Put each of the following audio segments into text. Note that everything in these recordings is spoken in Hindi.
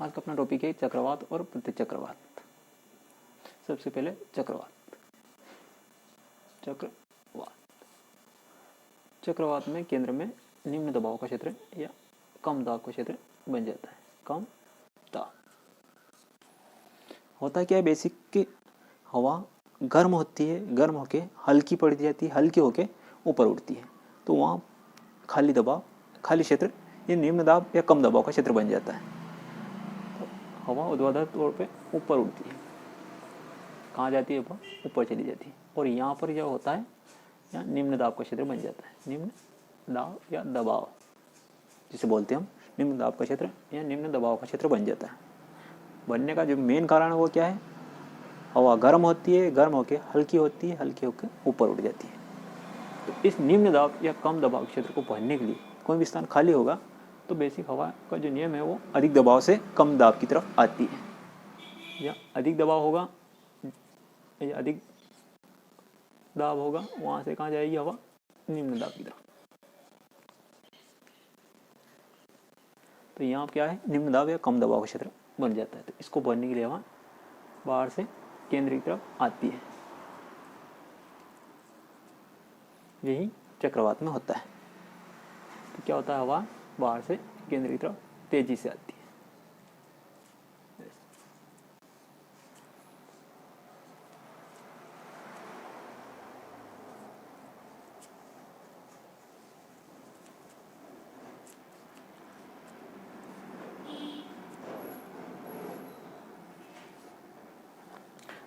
आज का अपना टॉपिक है चक्रवात और प्रतिचक्रवात। सबसे पहले चक्रवात। चक्रवात में केंद्र में निम्न दबाव का क्षेत्र या कम दाब का क्षेत्र बन जाता है। कम दाब होता क्या है, बेसिक कि हवा गर्म होती है, गर्म होके हल्की पड़ जाती है, हल्की होके ऊपर उठती है, तो वहाँ खाली दबाव, खाली क्षेत्र ये निम्न दाब या कम दबाव का क्षेत्र बन जाता है। तो हवा ऊर्ध्वाधर तौर पे ऊपर उड़ती है, कहाँ जाती है? ऊपर चली जाती है, और यहाँ पर जो होता है यहाँ निम्न दाब का क्षेत्र बन जाता है। निम्न दाब या दबाव जिसे बोलते हैं हम, निम्न दाब का क्षेत्र या निम्न दबाव का क्षेत्र बन जाता है। बनने का जो मेन कारण है वो क्या है? हवा गर्म होती है, गर्म होके हल्की होती है, हल्की होकर ऊपर उठ जाती है। तो इस निम्न दाब या कम दबाव क्षेत्र को भरने के लिए कोई भी स्थान खाली होगा तो बेसिक हवा का जो नियम है वो अधिक दबाव से कम दाब की तरफ आती है, या अधिक दबाव होगा या अधिक दाब होगा, वहाँ से कहाँ जाएगी हवा? निम्न दाब की तरफ। तो यहाँ क्या है? निम्न दाब या कम दबाव का क्षेत्र बन जाता है। तो इसको भरने के लिए हवा बाहर से केंद्र की तरफ आती है। यही चक्रवात में होता है। तो क्या होता है? हवा बाहर से केंद्र की तरफ तेजी से आती है।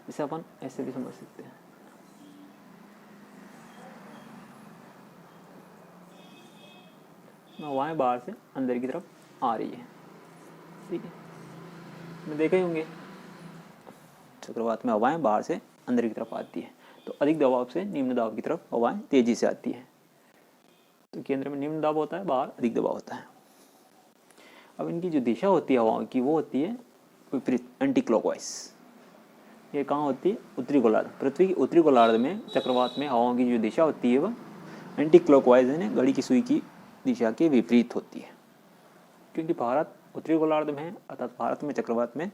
इसे अपन ऐसे भी समझ सकते हैं। हवाएं बाहर से अंदर की तरफ आ रही है, ठीक है, मैं देखे होंगे चक्रवात में हवाएं बाहर से अंदर की तरफ आती है, तो अधिक दबाव से निम्न दाब की तरफ हवाएं तेजी से आती है। तो केंद्र में निम्न दाब होता है, बाहर अधिक दबाव होता है। अब इनकी जो दिशा होती है हवाओं की, वो होती है विपरीत, एंटी क्लॉकवाइज। ये कहाँ होती है? उत्तरी गोलार्ध। पृथ्वी के उत्तरी गोलार्ध में चक्रवात में हवाओं की जो दिशा होती है वह एंटी क्लॉकवाइज यानी घड़ी की सुई की दिशा के विपरीत होती है। क्योंकि भारत उत्तरी गोलार्ध में है, अर्थात भारत में चक्रवात में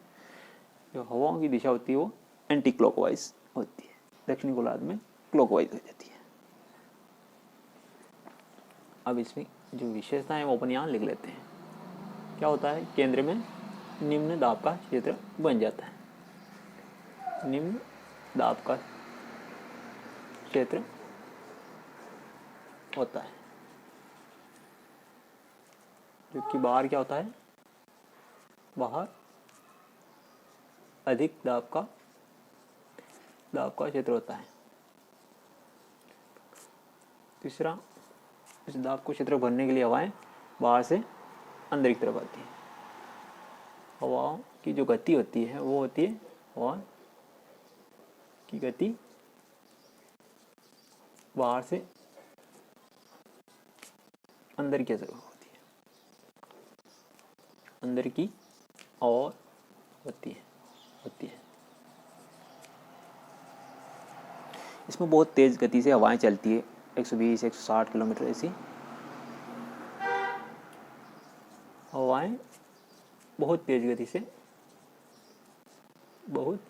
जो हवाओं की दिशा होती है वो एंटी क्लॉकवाइज होती है, दक्षिणी गोलार्ध में क्लॉकवाइज हो जाती है। अब इसमें जो विशेषताएं वो अपन यहाँ लिख लेते हैं। क्या होता है? केंद्र में निम्न दाब का क्षेत्र बन जाता है। निम्न दाब का क्षेत्र होता है, जबकि बाहर क्या होता है? बाहर अधिक दाब का क्षेत्र होता है। तीसरा, इस दाब को क्षेत्र भरने के लिए हवाएं बाहर से अंदर की तरफ आती है। हवाओं की जो गति होती है वो होती है, हवा की गति बाहर से अंदर की तरफ होती है, अंदर की और होती है। इसमें बहुत तेज गति से हवाएं चलती है, 120-160 किलोमीटर ऐसी हवाएं बहुत तेज गति से बहुत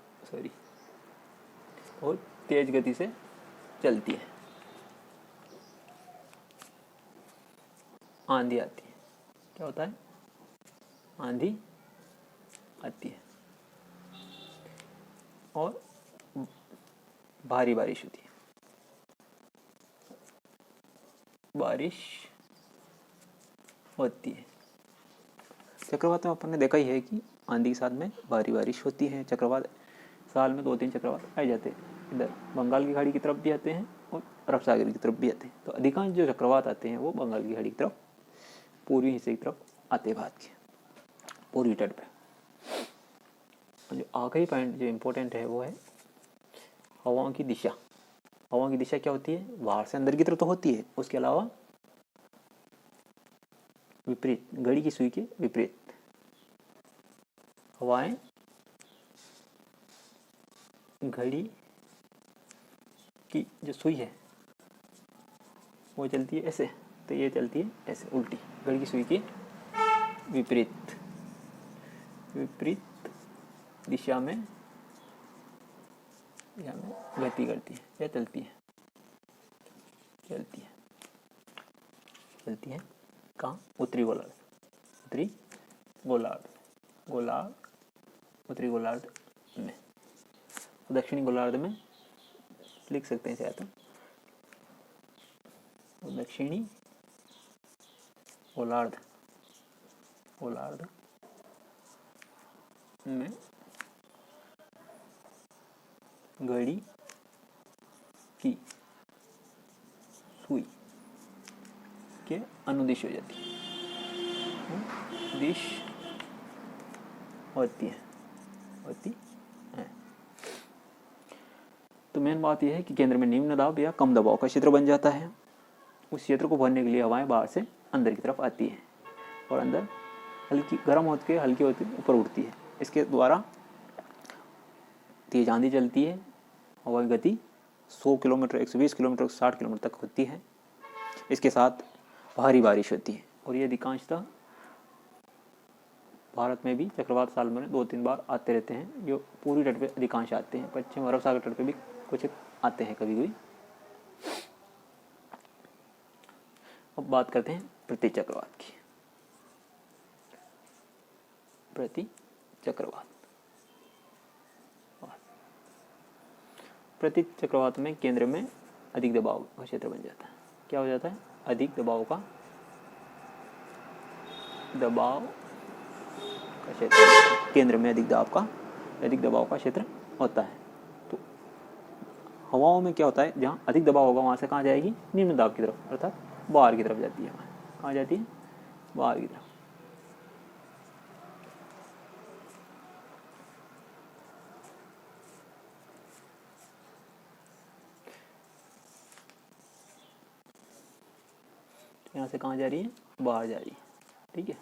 तेज गति से चलती है। आंधी आती है। क्या होता है? आंधी आती है और भारी बारिश होती है। बारिश होती है। चक्रवात में अपन ने देखा ही है कि आंधी के साथ में भारी बारिश होती है। चक्रवात साल में 2-3 चक्रवात आ जाते हैं। इधर बंगाल की खाड़ी की तरफ भी आते हैं और अरब सागर की तरफ भी आते हैं। तो अधिकांश जो चक्रवात आते हैं वो बंगाल की खाड़ी की तरफ, पूर्वी हिस्से की तरफ आते हैं, भारत के पूर्वी तट पे। जो आखिरी पॉइंट जो इम्पोर्टेंट है वो है हवाओं की दिशा। हवाओं की दिशा क्या होती है? बाहर से अंदर की तरफ तो होती है, उसके अलावा विपरीत, घड़ी की सुई के विपरीत हवाएं घड़ी की जो सुई है वो चलती है ऐसे, तो ये चलती है ऐसे उल्टी, घड़ी की सुई के विपरीत। विपरीत दिशा में गति करती है या चलती है कहाँ? उत्तरी गोलार्ध, उत्तरी गोलार्ध में। दक्षिणी गोलार्ध में लिख सकते हैं चाहे तो, दक्षिणी गोलार्ध में घड़ी की सुई के अनुदिश हो जाती है, दिश होती है। तो मेन बात यह है कि केंद्र में निम्न दाब या कम दबाव का क्षेत्र बन जाता है। उस क्षेत्र को भरने के लिए हवाएं बाहर से अंदर की तरफ आती है और अंदर हल्की गर्म होकर हल्की होती ऊपर उठती है। इसके द्वारा तेज आंधी चलती है। हवा की गति 100 किलोमीटर, 120 किलोमीटर, 60 किलोमीटर तक होती है। इसके साथ भारी बारिश होती है और ये अधिकांशतः भारत में भी चक्रवात साल में 2-3 बार आते रहते हैं, जो पूरी तट पे अधिकांश आते हैं। पश्चिम अरब सागर तट पे भी कुछ आते हैं कभी कभी। अब बात करते हैं प्रतिचक्रवात की। प्रतिचक्रवात में केंद्र में अधिक दबाव का क्षेत्र बन जाता है। क्या हो जाता है? अधिक दबाव का क्षेत्र, केंद्र में अधिक दबाव का क्षेत्र होता है। तो हवाओं में क्या होता है, जहाँ अधिक दबाव होगा वहाँ से कहाँ जाएगी? निम्न दाब की तरफ, अर्थात बाहर की तरफ जाती है। कहाँ जाती है? बाहर की तरफ। यहाँ से कहाँ जा रही है? बाहर जा रही है। ठीक है।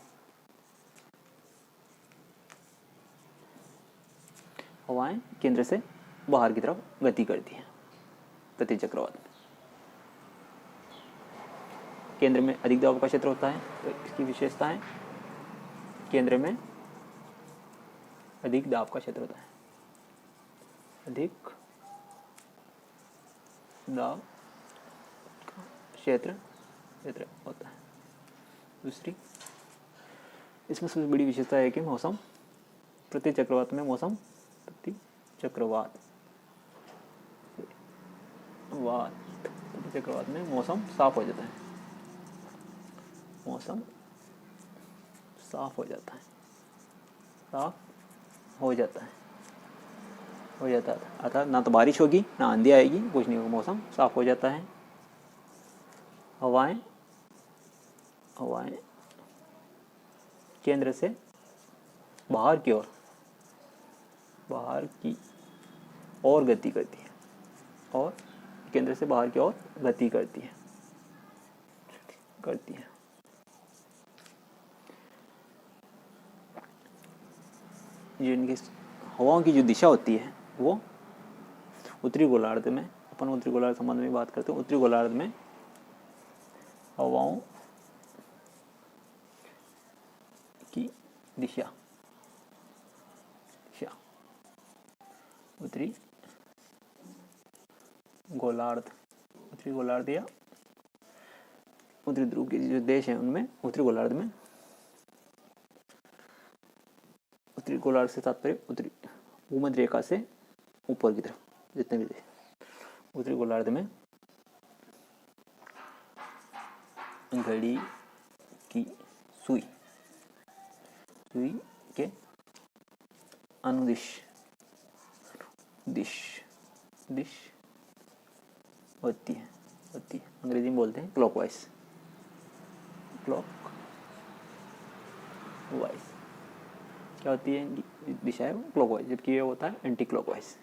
हवाएं केंद्र से बाहर की तरफ गति करती हैं प्रतिचक्रवात में। केंद्र में अधिक दबाव का क्षेत्र होता है, तो इसकी विशेषता है केंद्र में अधिक दाब का क्षेत्र होता है। अधिक दाब का क्षेत्र होता है। दूसरी इसमें सबसे बड़ी विशेषता है कि प्रतिचक्रवात में मौसम साफ हो जाता है। साफ हो जाता है। अर्थात ना तो बारिश होगी ना आंधी आएगी, कुछ नहीं होगा, मौसम साफ हो जाता है। हवाएं केंद्र से बाहर की ओर गति करती है और केंद्र से बाहर की ओर गति करती है। जो इनकी हवाओं की जो दिशा होती है वो उत्तरी गोलार्ध में, अपन उत्तरी गोलार्ध संबंध में बात करते हैं। उत्तरी गोलार्ध में हवाओं की दिशा उत्तरी गोलार्ध या उत्तरी ध्रुव के जो देश हैं उनमें उत्तरी गोलार्ध में, उत्तरी गोलार्ध से तात्पर्य उत्तरी भूमध्य रेखा से ऊपर की तरफ जितने भी देश, उत्तरी गोलार्ध में घड़ी की सुई के अनुदिश दिश होती है। अंग्रेजी में बोलते हैं क्लॉकवाइज। क्या होती है दिशा है? क्लॉकवाइज, जबकि ये होता है एंटी क्लॉकवाइज।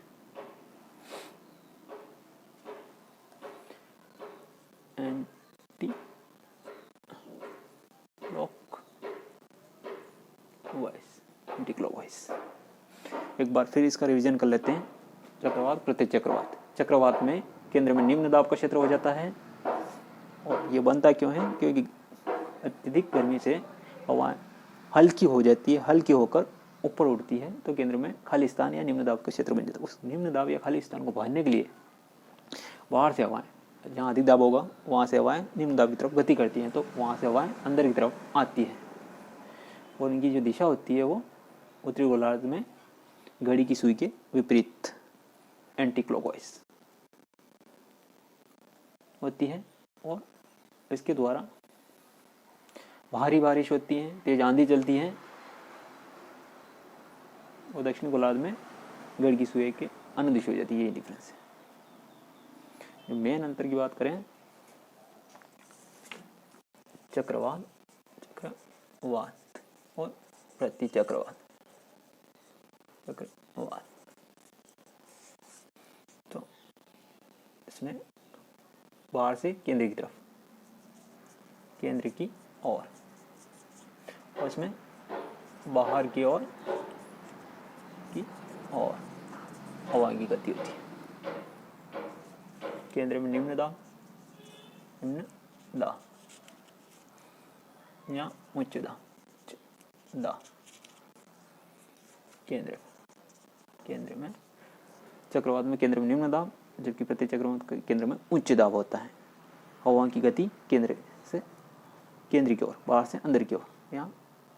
Anti clockwise. एक बार फिर इसका रिवीजन कर लेते हैं। चक्रवात, चक्रवात में केंद्र में निम्न दाब का क्षेत्र हो जाता है। और ये बनता क्यों है? क्योंकि अत्यधिक गर्मी से हवा हल्की हो जाती है, हल्की होकर ऊपर उठती है तो केंद्र में खाली स्थान या निम्न दाब का क्षेत्र बन जाता है। उस निम्न दाब या खाली स्थान को भरने के लिए बाहर से हवाएं, जहाँ अधिक दाब होगा वहाँ से हवाएं निम्न दाब की तरफ गति करती हैं, तो वहाँ से हवाएं अंदर की तरफ आती है और इनकी जो दिशा होती है वो उत्तरी गोलार्ध में घड़ी की सुई के विपरीत एंटी क्लॉकवाइज होती है और इसके द्वारा भारी बारिश होती है, तेज आंधी चलती है और दक्षिण गोलार्ध में घड़ी की सुई के अनुदिश हो जाती है। यही डिफरेंस है। जो मेन अंतर की बात करें, चक्रवात और प्रतिचक्रवात। चक्रवात तो इसमें बाहर से केंद्र की तरफ, केंद्र की ओर, और इसमें बाहर की ओर हवा की गति होती है। केंद्र में निम्न दाब या उच्च दाब केंद्र में चक्रवात में केंद्र में निम्न दाब, जबकि प्रति चक्रवात केंद्र में उच्च दाब होता है। हवा की गति केंद्र से केंद्र की ओर, बाहर से अंदर की ओर या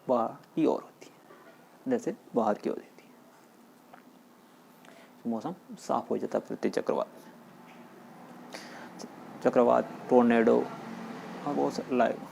बाहर की ओर होती है, जैसे बाहर की ओर होती है। मौसम साफ हो जाता है प्रति चक्रवात में। चक्रवात, टोर्नेडो और बहुत लाइव